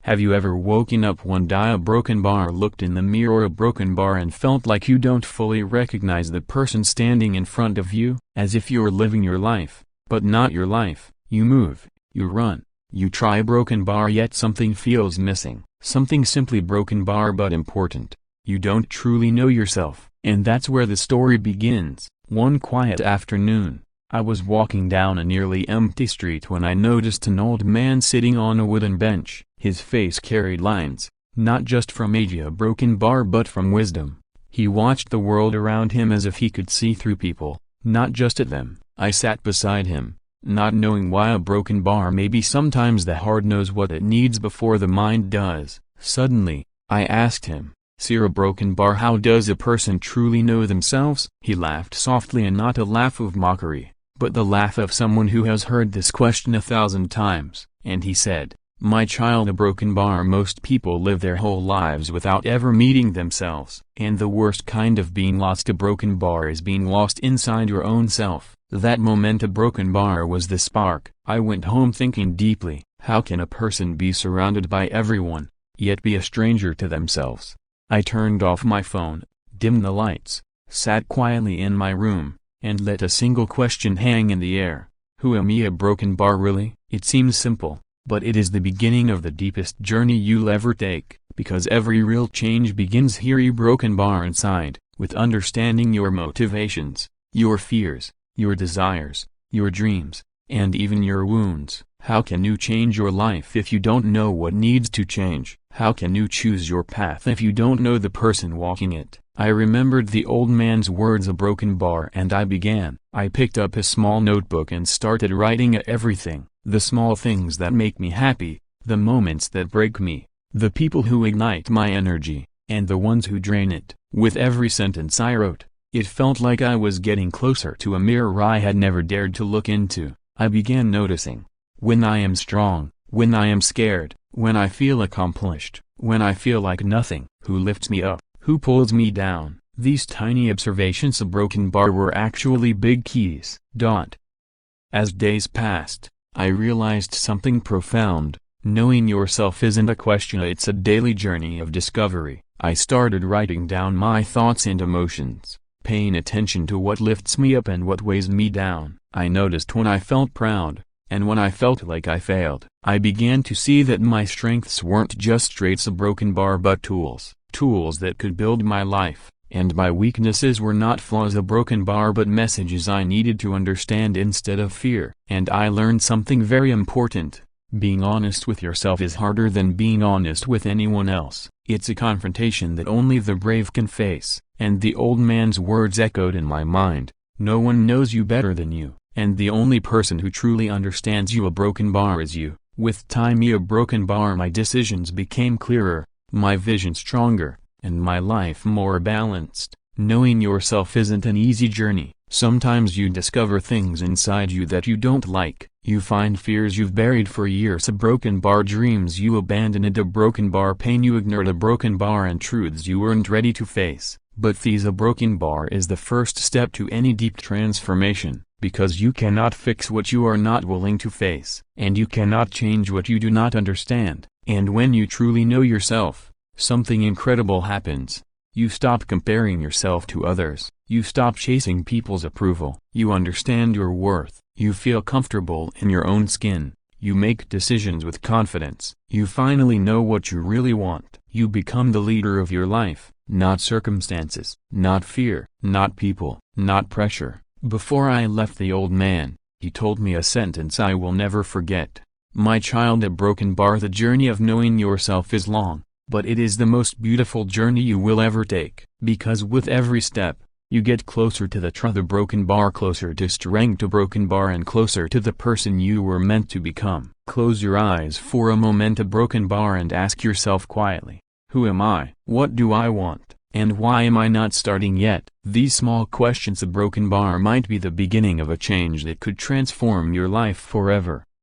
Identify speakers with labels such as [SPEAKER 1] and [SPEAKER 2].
[SPEAKER 1] Have you ever woken up one day a broken bar, looked in the mirror a broken bar, and felt like you don't fully recognize the person standing in front of you? As if you're living your life, but not your life. You move, you run, you try a broken bar, yet something feels missing. Something simply broken bar but important. You don't truly know yourself. And that's where the story begins. One quiet afternoon, I was walking down a nearly empty street when I noticed an old man sitting on a wooden bench. His face carried lines, not just from a broken bar but from wisdom. He watched the world around him as if he could see through people, not just at them. I sat beside him, not knowing why a broken bar. Maybe sometimes the heart knows what it needs before the mind does. Suddenly, I asked him, "Sir, a broken bar, how does a person truly know themselves?" He laughed softly, and not a laugh of mockery, but the laugh of someone who has heard this question 1,000 times, and he said, "My child, a broken bar, most people live their whole lives without ever meeting themselves. And the worst kind of being lost. A broken bar is being lost inside your own self." That moment a broken bar was the spark. I went home thinking deeply, how can a person be surrounded by everyone, yet be a stranger to themselves? I turned off my phone, dimmed the lights, sat quietly in my room, and let a single question hang in the air. Who am I? A broken bar, really? It seems simple, but it is the beginning of the deepest journey you'll ever take, because every real change begins here. A broken bar inside, with understanding your motivations, your fears, your desires, your dreams, and even your wounds. How can you change your life if you don't know what needs to change? How can you choose your path if you don't know the person walking it? I remembered the old man's words, a broken bar, and I began. I picked up a small notebook and started writing everything. The small things that make me happy, the moments that break me, the people who ignite my energy, and the ones who drain it. With every sentence I wrote, it felt like I was getting closer to a mirror I had never dared to look into. I began noticing, when I am strong, when I am scared, when I feel accomplished, when I feel like nothing, who lifts me up, who pulls me down. These tiny observations, a broken bar, were actually big keys. As days passed, I realized something profound. Knowing yourself isn't a question, it's a daily journey of discovery. I started writing down my thoughts and emotions, paying attention to what lifts me up and what weighs me down. I noticed when I felt proud, and when I felt like I failed. I began to see that my strengths weren't just traits, a broken bar, but tools that could build my life, and my weaknesses were not flaws, a broken bar, but messages I needed to understand instead of fear. And I learned something very important. Being honest with yourself is harder than being honest with anyone else. It's a confrontation that only the brave can face. And the old man's words echoed in my mind. No one knows you better than you, and the only person who truly understands you, a broken bar, is you. With time, a broken bar, my decisions became clearer, my vision stronger, and my life more balanced. Knowing yourself isn't an easy journey. Sometimes you discover things inside you that you don't like. You find fears you've buried for years, a broken bar, dreams you abandoned, a broken bar, pain you ignored, a broken bar, and truths you weren't ready to face. But a broken bar is the first step to any deep transformation, because you cannot fix what you are not willing to face, and you cannot change what you do not understand. And when you truly know yourself, something incredible happens. You stop comparing yourself to others. You stop chasing people's approval. You understand your worth. You feel comfortable in your own skin. You make decisions with confidence. You finally know what you really want. You become the leader of your life, not circumstances, not fear, not people, not pressure. Before I left the old man, he told me a sentence I will never forget. "My child, a broken bar, the journey of knowing yourself is long, but it is the most beautiful journey you will ever take, because with every step, you get closer to the truth, a broken bar, closer to strength, a broken bar, and closer to the person you were meant to become." Close your eyes for a moment, a broken bar, and ask yourself quietly, who am I? What do I want? And why am I not starting yet? These small questions, a broken bar, might be the beginning of a change that could transform your life forever.